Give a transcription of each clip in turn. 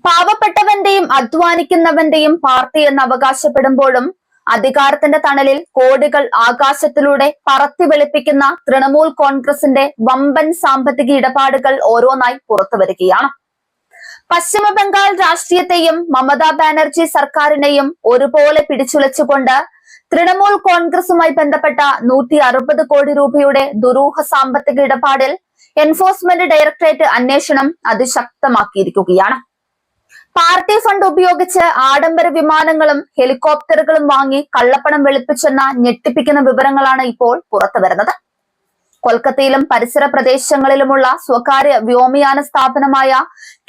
പാവപ്പെട്ടവന്റെയും അധ്വാനിക്കുന്നവന്റെയും party എന്ന് അവകാശപ്പെടുമ്പോഴും അധികാരത്തിന്റെ തണലിൽ കോടികൾ ആകാശത്തിലൂടെ പറത്തി വെളുപ്പിക്കുന്ന തൃണമൂൽ കോൺഗ്രസിന്റെ വമ്പൻ സാമ്പത്തിക ഇടപാടുകൾ ഓരോന്നായി പുറത്തുവരികയാണ്. പശ്ചിമ ബംഗാൾ രാഷ്ട്രീയത്തെയും മമതാ ബാനർജി സർക്കാരിനെയും ഒരുപോലെ പിടിച്ചുലച്ചുകൊണ്ട് തൃണമൂൽ കോൺഗ്രസുമായി ബന്ധപ്പെട്ട 160 കോടി രൂപയുടെ ദുരൂഹ സാമ്പത്തിക ഇടപാടിൽ എൻഫോഴ്സ്മെന്റ് ഡയറക്ടറേറ്റ് അന്വേഷണം അതിശക്തമാക്കിയിരിക്കുകയാണ്. പാർട്ടി ഫണ്ട് ഉപയോഗിച്ച് ആഡംബര വിമാനങ്ങളും ഹെലികോപ്റ്ററുകളും വാങ്ങി കള്ളപ്പണം വെളുപ്പിച്ചെന്ന ഞെട്ടിപ്പിക്കുന്ന വിവരങ്ങളാണ് ഇപ്പോൾ പുറത്തുവരുന്നത്. കൊൽക്കത്തയിലും പരിസര പ്രദേശങ്ങളിലുമുള്ള സ്വകാര്യ വ്യോമയാന സ്ഥാപനമായ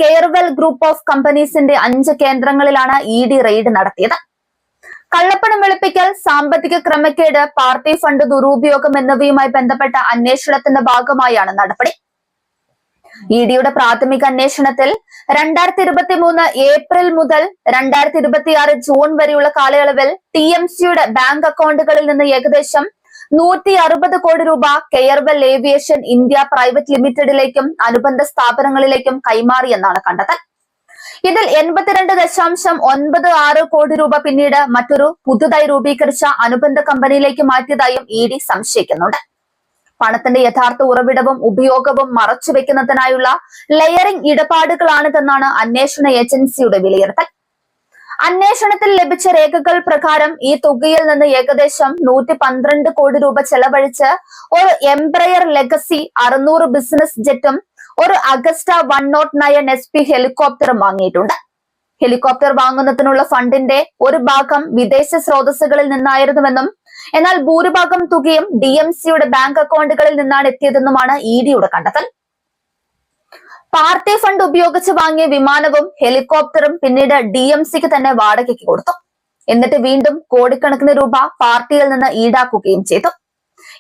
കെയർവെൽ ഗ്രൂപ്പ് ഓഫ് കമ്പനീസിന്റെ 5 കേന്ദ്രങ്ങളിലാണ് ഇഡി റെയ്ഡ് നടത്തിയത്. കള്ളപ്പണം വെളുപ്പിക്കൽ, സാമ്പത്തിക ക്രമക്കേട്, പാർട്ടി ഫണ്ട് ദുരുപയോഗം എന്നിവയുമായി ബന്ധപ്പെട്ട അന്വേഷണത്തിന്റെ ഭാഗമായാണ് നടപടി. ഇഡിയുടെ പ്രാഥമിക അന്വേഷണത്തിൽ 2023 ഏപ്രിൽ മുതൽ 2026 ജൂൺ വരെയുള്ള കാലയളവിൽ ടിഎംസിയുടെ ബാങ്ക് അക്കൗണ്ടുകളിൽ നിന്ന് ഏകദേശം 160 കോടി രൂപ കെയർവെൽ ഏവിയേഷൻ ഇന്ത്യ പ്രൈവറ്റ് ലിമിറ്റഡിലേക്കും അനുബന്ധ സ്ഥാപനങ്ങളിലേക്കും കൈമാറിയെന്നാണ് കണ്ടെത്തൽ. ഇതിൽ 82.96 കോടി രൂപ പിന്നീട് മറ്റൊരു പുതുതായി രൂപീകരിച്ച അനുബന്ധ കമ്പനിയിലേക്ക് മാറ്റിയതായും ഇഡി സംശയിക്കുന്നുണ്ട്. പണത്തിന്റെ യഥാർത്ഥ ഉറവിടവും ഉപയോഗവും മറച്ചുവെക്കുന്നതിനായുള്ള ലെയറിംഗ് ഇടപാടുകളാണിതെന്നാണ് അന്വേഷണ ഏജൻസിയുടെ വിലയിരുത്തൽ. അന്വേഷണത്തിൽ ലഭിച്ച രേഖകൾ പ്രകാരം ഈ തുകയിൽ നിന്ന് ഏകദേശം 112 കോടി രൂപ ചെലവഴിച്ച് ഒരു എംബ്രയർ ലെഗസി 600 ബിസിനസ് ജെറ്റും ഒരു അഗസ്റ്റ 109 SP ഹെലികോപ്റ്ററും വാങ്ങിയിട്ടുണ്ട്. ഹെലികോപ്റ്റർ വാങ്ങുന്നതിനുള്ള ഫണ്ടിന്റെ ഒരു ഭാഗം വിദേശ സ്രോതസ്സുകളിൽ നിന്നായിരുന്നുവെന്നും എന്നാൽ ഭൂരിഭാഗം തുകയും ഡിഎംസിയുടെ ബാങ്ക് അക്കൗണ്ടുകളിൽ നിന്നാണ് എത്തിയതെന്നുമാണ് ഇഡിയുടെ കണ്ടെത്തൽ. പാർട്ടി ഫണ്ട് ഉപയോഗിച്ച് വാങ്ങിയ വിമാനവും ഹെലികോപ്റ്ററും പിന്നീട് ഡിഎംസിക്ക് തന്നെ വാടകയ്ക്ക് കൊടുത്തു. എന്നിട്ട് വീണ്ടും കോടിക്കണക്കിന് രൂപ പാർട്ടിയിൽ നിന്ന് ഈടാക്കുകയും ചെയ്തു.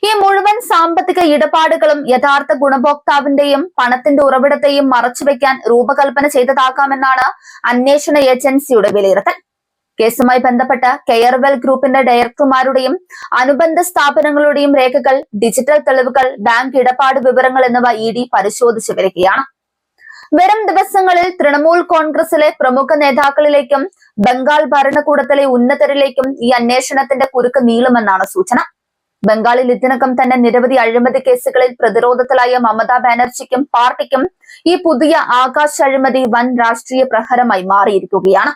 ഈ മുഴുവൻ സാമ്പത്തിക ഇടപാടുകളും യഥാർത്ഥ ഗുണഭോക്താവിന്റെയും പണത്തിന്റെ ഉറവിടത്തെയും മറച്ചുവെക്കാൻ രൂപകൽപ്പന ചെയ്തതാകാമെന്നാണ് അന്വേഷണ ഏജൻസിയുടെ വിലയിരുത്തൽ. കേസുമായി ബന്ധപ്പെട്ട് കെയർവെൽ ഗ്രൂപ്പിന്റെ ഡയറക്ടർമാരുടെയും അനുബന്ധ സ്ഥാപനങ്ങളുടെയും രേഖകൾ, ഡിജിറ്റൽ തെളിവുകൾ, ബാങ്ക് ഇടപാട് വിവരങ്ങൾ എന്നിവ ഇഡി പരിശോധിച്ചു വരികയാണ്. വരും ദിവസങ്ങളിൽ തൃണമൂൽ കോൺഗ്രസിലെ പ്രമുഖ നേതാക്കളിലേക്കും ബംഗാൾ ഭരണകൂടത്തിലെ ഉന്നതരിലേക്കും ഈ അന്വേഷണത്തിന്റെ കുരുക്ക് നീളുമെന്നാണ് സൂചന. ബംഗാളിൽ ഇതിനകം തന്നെ നിരവധി അഴിമതി കേസുകളിൽ പ്രതിരോധത്തിലായ മമതാ ബാനർജിക്കും പാർട്ടിക്കും ഈ പുതിയ ആകാശ അഴിമതി വൻ രാഷ്ട്രീയ പ്രഹരമായി മാറിയിരിക്കുകയാണ്.